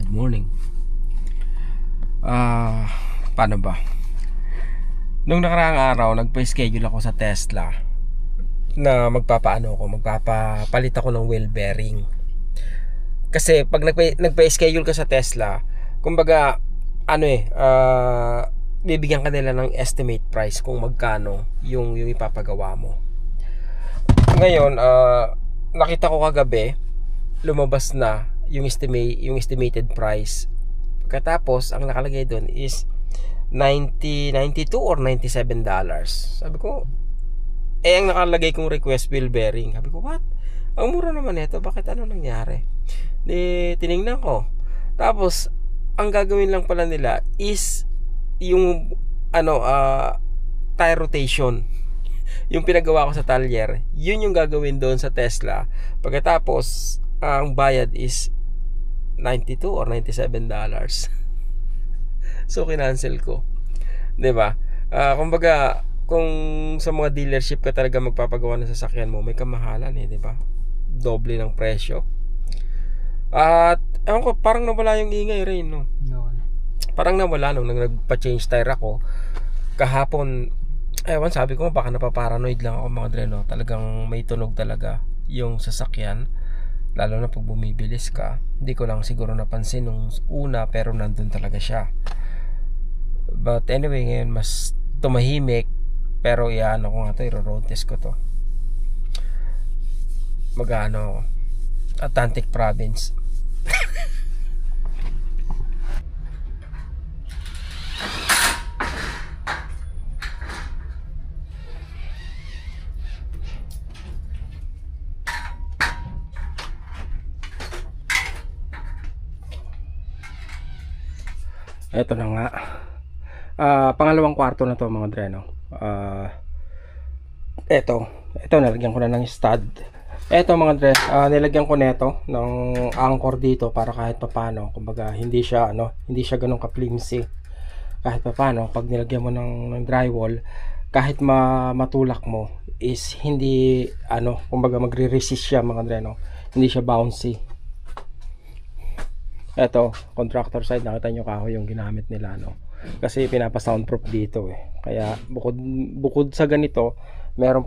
Good morning. Paano ba? Nung nakaraang araw, nagpa-schedule ako sa Tesla na magpapapalit ako ng wheel bearing. Kasi pag nagpa-schedule ka sa Tesla, kumbaga bibigyan ka nila ng estimate price kung magkano yung ipapagawa mo. Ngayon, nakita ko kagabi, lumabas na yung estimated price. Pagkatapos, ang nakalagay doon is 92 or $97. Sabi ko, ang nakalagay kong request wheel bearing. Sabi ko, what? Ang mura naman ito. Bakit ano nangyari? Tiningnan ko. Tapos, ang gagawin lang pala nila is yung tire rotation. Yung pinagawa ko sa Talyer, yun yung gagawin doon sa Tesla. Pagkatapos, ang bayad is 92 or $97. So kinancel ko. 'Di ba? Kumbaga, kung sa mga dealership ka talaga magpapagawa ng sasakyan mo, may kamahalan 'di ba? Doble ng presyo. At parang nawala yung ingay rin, no. Parang nawala nung nagpa-change tire ako kahapon. Sabi ko baka napaparanoid lang ako mga dre, no. Talagang may tunog talaga yung sasakyan. Lalo na pag bumibilis ka. Hindi ko lang siguro napansin nung una, pero nandun talaga siya. But anyway, ngayon mas tumahimik. Pero ko nga to, i-road test ko to. Atlantic Province. Ito na nga. Pangalawang kwarto na to mga dreno. Ito nalagyan ko na ng stud. Ito mga dre, nilagyan ko nito ng anchor dito para kahit papaano, kumbaga hindi siya ganun ka-flimsy. Kahit papaano pag nilagyan mo ng drywall, kahit matulak mo is hindi kumbaga magre-resist siya mga dreno. Hindi siya bouncy. Eto, contractor side, nakita nyo kahoy yung ginamit nila, kasi pinapa-soundproof dito Kaya bukod sa ganito, meron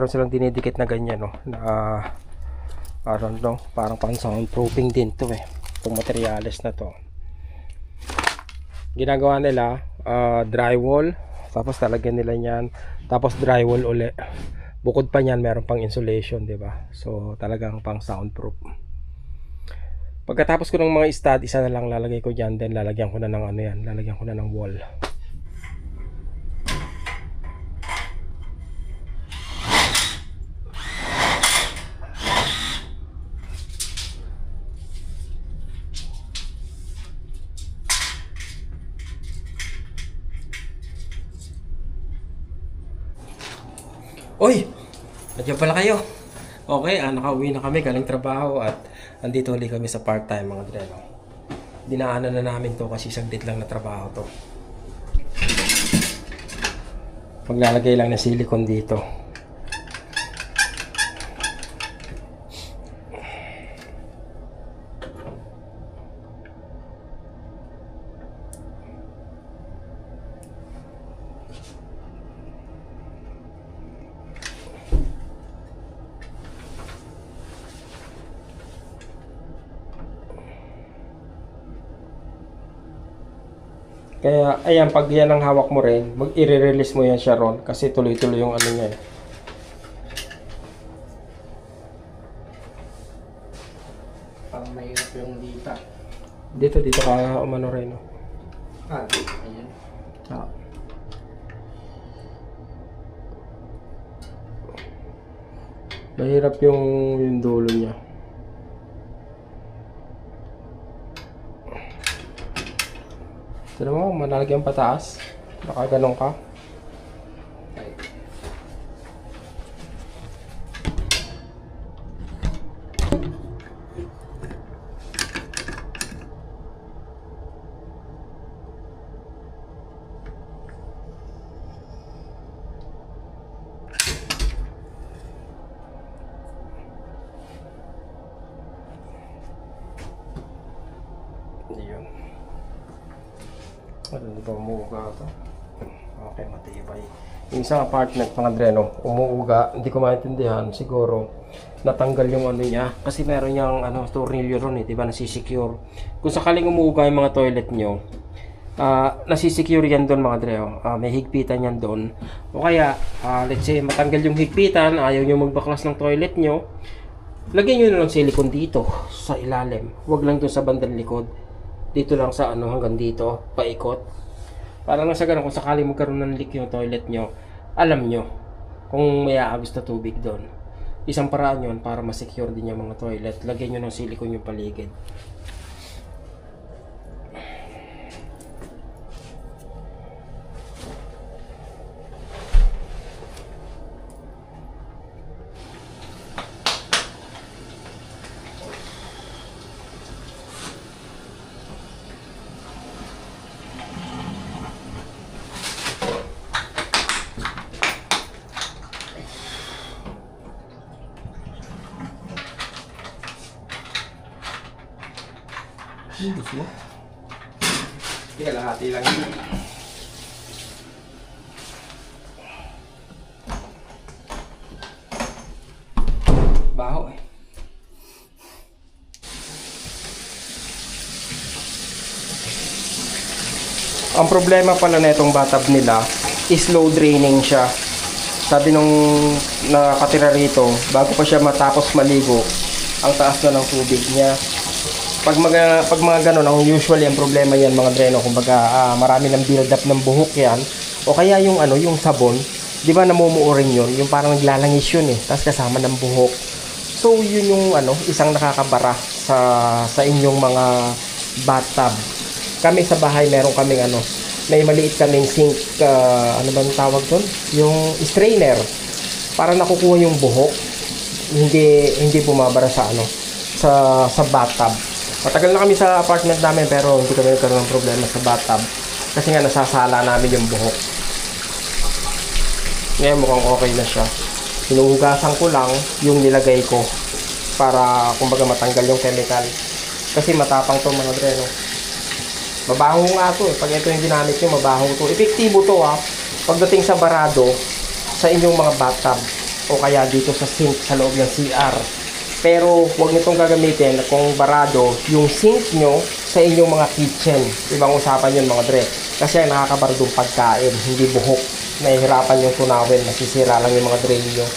silang dinidikit na ganyan, parang pang soundproofing din to itong materials na to. Ginagawa nila drywall, tapos talagyan nila niyan, tapos drywall uli. Bukod pa niyan, meron pang insulation, 'di ba? So talagang pang soundproof. Pagkatapos ko ng mga stud, isa na lang lalagay ko dyan. Then lalagyan ko na ng lalagyan ko na ng wall. Oy! Nandiyan pala kayo. Okay, nakauwi na kami galing trabaho at andito ulit kami sa part-time mga dreno. Dinaanan na namin to kasi saglit lang na trabaho to. Maglalagay lang ng silicone dito. Kaya ayan, pag yan ang hawak mo rin, i-release mo yan siya ron kasi tuloy-tuloy yung niya Parang mahirap yung dita. Dito ka rin Ayan. Mahirap yung dulo niya. Tignan mo, manalagyan pataas. Nakaganong ka. Yun. Ano, di ba umuuga ito? Okay, matibay. Yung isang apartment, mga dreno, umuuga. Hindi ko maintindihan. Siguro, natanggal yung ano niya. Kasi meron niyang tornilyo ron eh. Di ba? Nasisecure. Kung sakaling umuuga yung mga toilet nyo, nasisecure yan doon mga dreno. May higpitan yan doon. O kaya, let's say, matanggal yung higpitan. Ayaw nyo magbaklas ng toilet nyo. Lagyan nyo na lang silicone dito sa ilalim. Huwag lang doon sa bandang likod. Dito lang sa hanggang dito, paikot. Para lang sa ganun, kung sakaling magkaroon ng leak yung toilet nyo, alam nyo kung may aagos na tubig doon. Isang paraan yun para ma-secure din yung mga toilet. Lagyan nyo ng silicone yung paligid. Gusto mo? Hindi, lahati lang yun. Baho eh. Ang problema pala na itong bathtub nila is slow draining siya. Sabi nung nakatira rito, bago pa siya matapos maligo, ang taas na ng tubig niya. Pag mga ganun, ang usually ang problema yan mga dreno, kumbaga marami ng build up ng buhok yan, o kaya yung yung sabon, di ba namumuo rin yun, yung parang naglalangis yun eh, tapos kasama ng buhok. So yun yung isang nakakabara sa inyong mga bathtub. Kami sa bahay meron kaming may maliit kaming sink, ano bang tawag doon? Yung strainer, para nakukuha yung buhok, hindi bumabara sa sa bathtub. Matagal na kami sa apartment namin pero hindi kami nagkaroon ng problema sa bathtub kasi nga nasasala namin yung buhok. Ngayon mukhang okay na siya. Hinuhugasan ko lang yung nilagay ko para kumbaga matanggal yung chemical. Kasi matapang to mga dreno. Mabaho nga to eh. Pag ito yung ginamit nyo, mabaho to. Epektibo to pagdating sa barado sa inyong mga bathtub o kaya dito sa sink sa loob ng CR. Pero huwag nyo itong gagamitin kung barado yung sink nyo sa inyong mga kitchen. Ibang usapan yun mga dre. Kasi nakakabaradong pagkain, hindi buhok. Nahihirapan yung tunawin, nasisira lang yung mga drain nyo.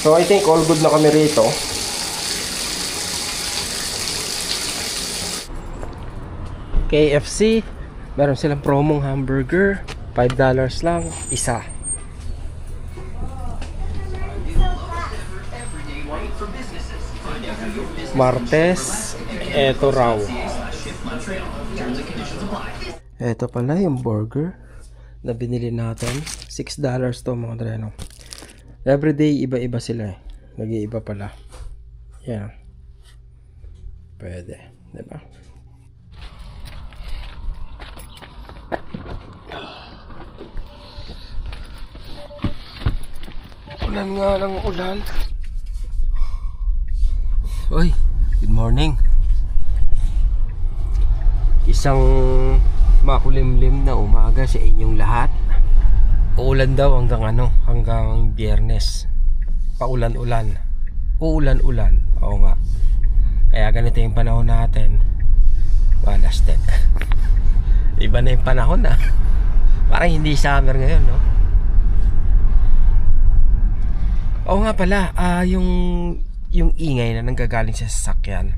So I think all good na kami rito. KFC, meron silang promong hamburger, $5 lang, isa. Martes, eto raw. Eto pala yung burger na binili natin. $6 to mga dreno. Everyday iba-iba sila eh. Nag-iiba pala. Yan. Pwede, diba? Ulan nga ng ulan. Oy, good morning. Isang makulimlim na umaga sa inyong lahat. Uulan daw hanggang Biyernes. Paulan-ulan. Uulan-ulan. Oo nga. Kaya ganito yung panahon natin. Walastek. Iba na yung panahon Parang hindi summer ngayon, no? Oo nga pala, yung ingay na nanggagaling sa sasakyan.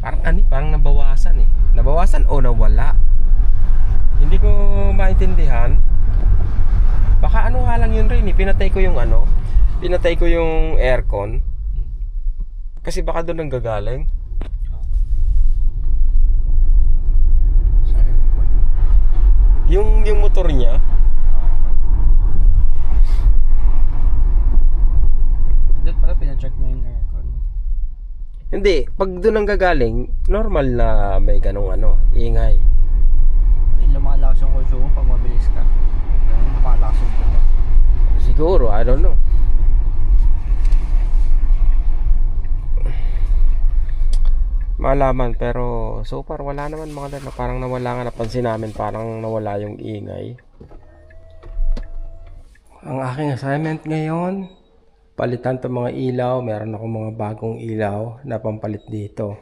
Parang nabawasan eh. Nabawasan o nawala. Hindi ko maintindihan. Baka nga lang yun rin eh. Pinatay ko yung aircon. Kasi baka doon nanggagaling. Yung motor niya. Para pina-check mo yung aircon. Hindi, pag doon ang gagaling, normal na may ganong ingay. Ay, lumalakas yung consumo pag mabilis ka. Lumalakas yung consumo. Siguro, I don't know. malaman, pero so far wala naman mga dano. Parang nawala nga, napansin namin parang nawala yung ingay. Ang aking assignment ngayon, palitan to mga ilaw. Meron akong mga bagong ilaw na pampalit dito.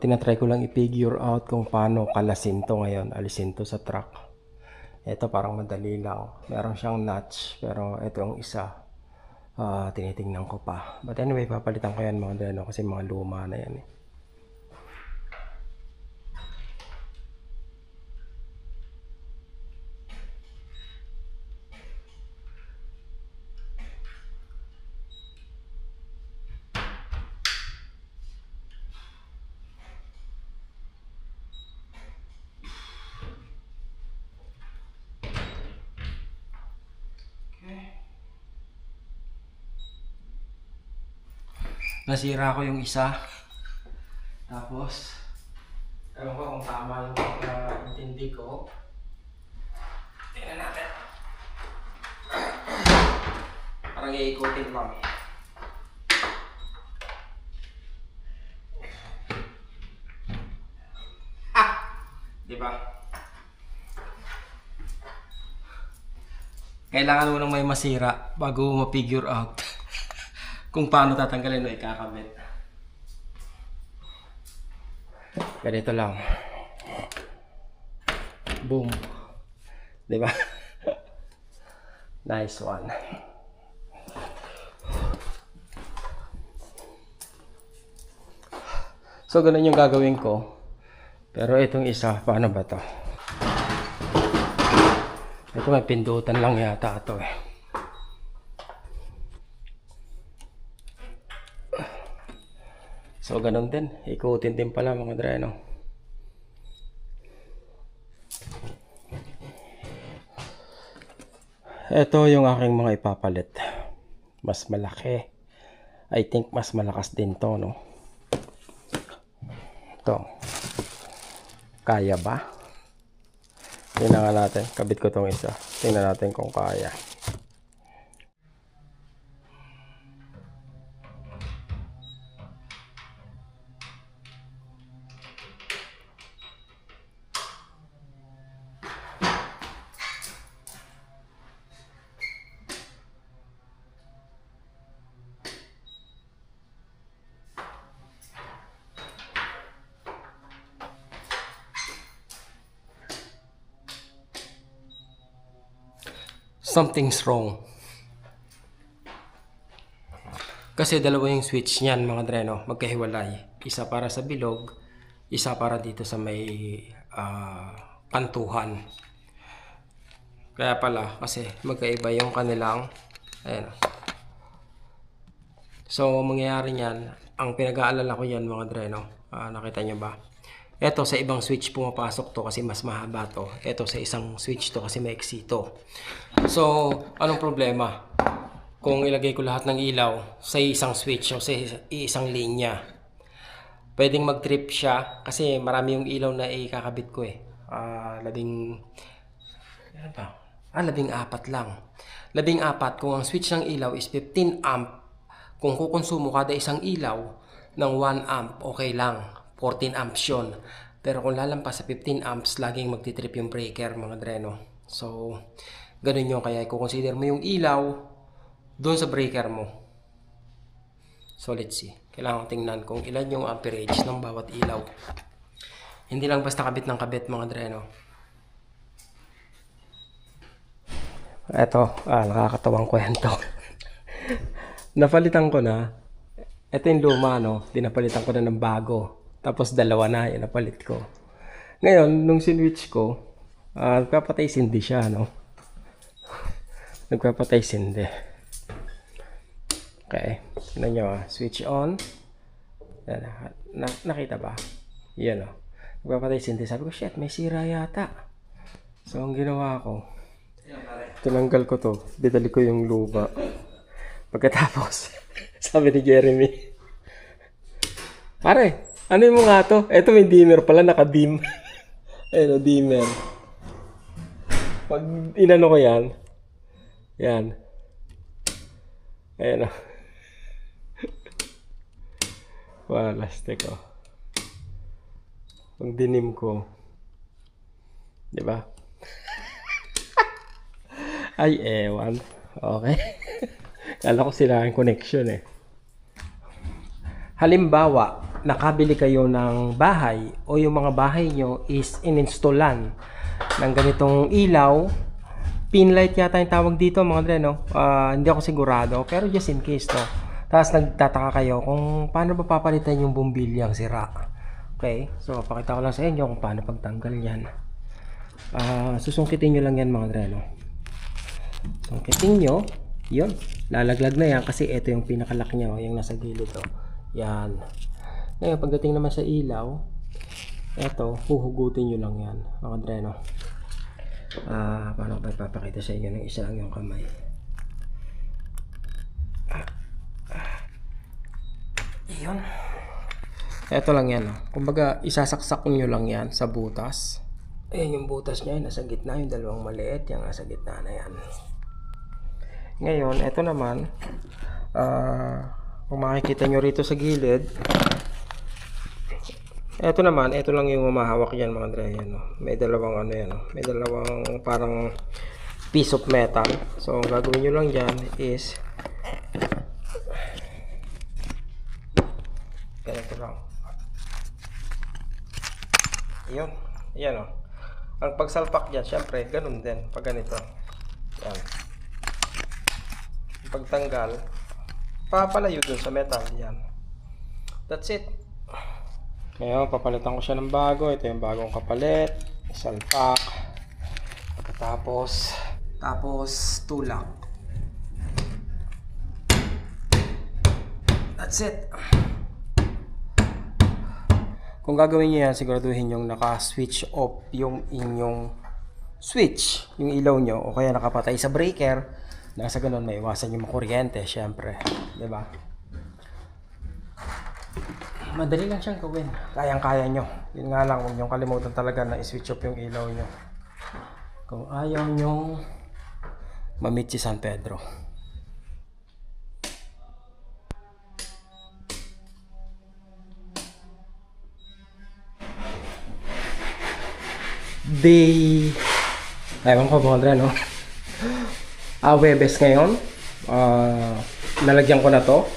Tinatry ko lang i-figure out kung paano kalasin to ngayon, alisin to sa truck. Ito parang madali lang, meron siyang notch, pero ito ang isa, tinitingnan ko pa. But anyway, papalitan ko yan mga dano kasi mga luma na yan eh. Nasira ko yung isa. Tapos, ewan ko kung tama yung intindi ko. Tingnan natin. Parang iikutin lang. Diba? Kailangan mo nang may masira bago ma-figure out kung paano tatanggalin o ikakabit. Ganito lang. Boom. Diba? Nice one. So, ganun yung gagawin ko. Pero itong isa, paano ba to? Ito may pindutan lang yata ito eh. So, ganun din. Ikutin din pala mga dreno. Ito yung aking mga ipapalit. Mas malaki. I think mas malakas din to, no? Ito. Kaya ba? Tingnan nga natin. Kabit ko tong isa. Tingnan natin kung kaya. Something's wrong. Kasi dalawa yung switch niyan mga dreno, magkahiwalay. Isa para sa bilog, isa para dito sa may kantuhan. Kaya pala, kasi magkaiba yung kanilang, ayan. So, mangyayari niyan, ang pinag-aalala ko yan mga dreno, nakita nyo ba? Ito sa ibang switch pumapasok to kasi mas mahaba to. Ito sa isang switch to kasi maiksi to. So, anong problema? Kung ilagay ko lahat ng ilaw sa isang switch o sa isang linya, pwedeng mag-trip siya kasi marami yung ilaw na ikakabit ko eh. 14 lang. 14 kung ang switch ng ilaw is 15 amp, kung kukonsumo kada isang ilaw ng 1 amp, okay lang. 14 amps yun. Pero kung lalampas sa 15 amps, laging magtitrip yung breaker mga dreno. So, ganun yung kaya i-consider mo yung ilaw doon sa breaker mo. So, let's see. Kailangan tingnan kung ilan yung amperage ng bawat ilaw. Hindi lang basta kabit ng kabit mga dreno. Eto, nakakatawang kwento. Napalitan ko na. Ito yung luma, no? Dinapalitan ko na ng bago. Tapos dalawa na yung napalit ko. Ngayon, nung sinwitch ko, nagpapatay sindi siya, no? Nagpapatay sindi. Okay. Tignan nyo, switch on. Yan, nakita ba? Yan, no? Nagpapatay sindi. Sabi ko, shit, may sira yata. So, ang ginawa ko, tinanggal ko to. Dinali ko yung luba. Pagkatapos, sabi ni Jeremy, pare, ano mo nga to? Eto may dimmer pala, naka-dim. Ayun o, dimmer. Pag inano ko yan, yan. Ayan o. Walastik oh. Ang dinim ko. Di ba? Ay, ewan. Okay. Kala ko sila ang connection eh. Halimbawa, nakabili kayo ng bahay o yung mga bahay nyo is ininstallan ng ganitong ilaw. Pinlight yata yung tawag dito mga dre, no? Hindi ako sigurado, pero just in case, no? Tapos nagtataka kayo kung paano ba papalitan yung bumbilyang sira. Okay? So, pakita ko lang sa inyo kung paano pagtanggal yan. Susungkitin nyo lang yan mga dre, no? Sungkitin nyo. Yun. Lalaglag na yan kasi ito yung pinakalock niya, yung nasa gilid, oh. Yan. Ngayon, pagdating naman sa ilaw, eto, huhugutin nyo lang yan, mga dre, no? Paano ko ba ipapakita sa inyo ng isa lang yung kamay? Yun. Eto lang yan, no? Kumbaga, isasaksak nyo lang yan sa butas. Ayan yung butas niya, nasa gitna, yung dalawang maliit, yung nasa gitna na yan. Ngayon, eto naman, kung makikita nyo rito sa gilid, eto naman, eto lang yung mamahawak yan mga dre, yan, no? May dalawang ano yan, no? May dalawang parang piece of metal. So, ang gagawin nyo lang dyan is ganito lang. Yun, yan, no? Ang pagsalpak dyan, syempre, ganun din pag ganito. Yan. Pagtanggal, papalayo dun sa metal, yan. That's it. Ngayon, papalitan ko siya ng bago. Ito yung bagong kapalit. Salpak. Tapos tulak. That's it. Kung gagawin niyo yan, siguraduhin yung naka-switch off yung inyong switch, yung ilaw nyo, o kaya nakapatay sa breaker. Nasa ganun, may iwasan yung makuryente, syempre. Diba? Madali lang siyang gawin. Kayang-kaya nyo. Yun nga lang, huwag nyo kalimutan talaga na i-switch off yung ilaw nyo. Kung ayaw nyo ma-meet si San Pedro. Ewan ko ba, Andre, no? Webes ngayon. Nalagyan ko na to.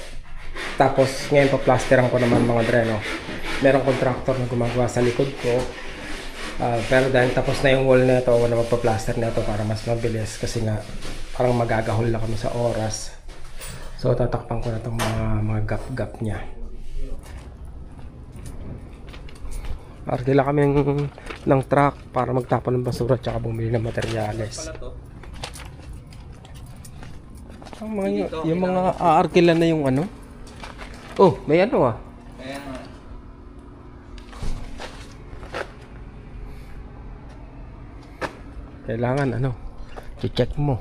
Tapos ngayon pa-plasteran ko naman mga dre, no? Merong contractor na gumagawa sa likod ko. Pero dahil tapos na yung wall na ito, wala magpa-plaster na ito para mas mabilis. Kasi nga, parang magagahol na kami sa oras. So tatakpan ko na itong mga gap-gap niya. Arkila kami ng truck para magtapon ng basura at saka bumili ng materyales. Yung mga aarkila na yung ano. Oh, may ano ah. Kailangan ano, i-check mo.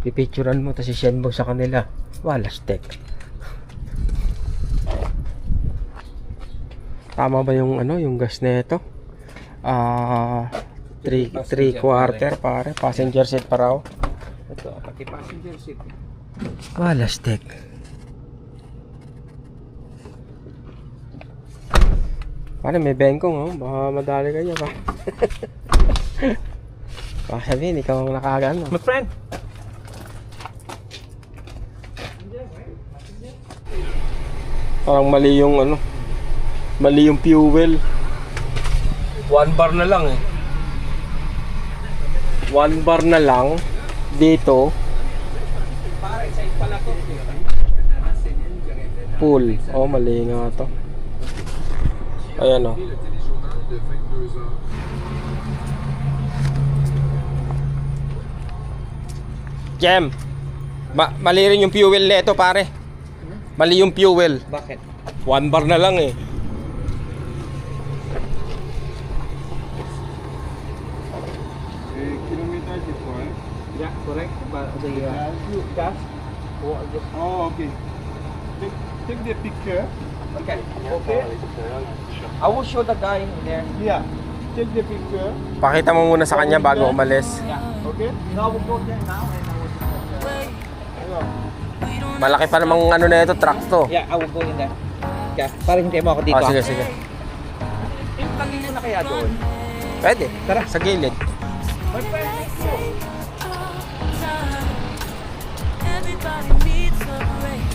Pipicturean mo, tapos i-send mo sa kanila. Walastek. Tama ba yung ano, yung gas na ito? 3/4 pare, passenger seat pa raw. Ito, pati passenger seat. Walastek. Pare, may bengkong, oh. Baka madali kayo pa. Baka sabihin, ikaw ang nakagano. My friend! Parang mali yung ano, mali yung fuel. 1 bar na lang eh. 1 bar na lang dito. Full. Oh, mali nga to. Ayan oh. Jem, mali rin yung fuel nito pare. Mali yung fuel. Bakit? 1 bar na lang eh. Kilometer before. Yeah, correct. But the gas. Oh, okay. Take the picture. Okay. Okay. I will show the guy there. Yeah. Take the picture. Pakita mo muna sa kanya bago umalis. Yeah. Okay. Now we'll go there now and I will. Malaki pa namang ano na ito, truck to. Yeah, I will go in there. ka. Para hindi mo ako dito. Ah, sige, sige. Yung kanina na kaya doon. Pwede. Tara. Sa gilid. Everybody needs a break.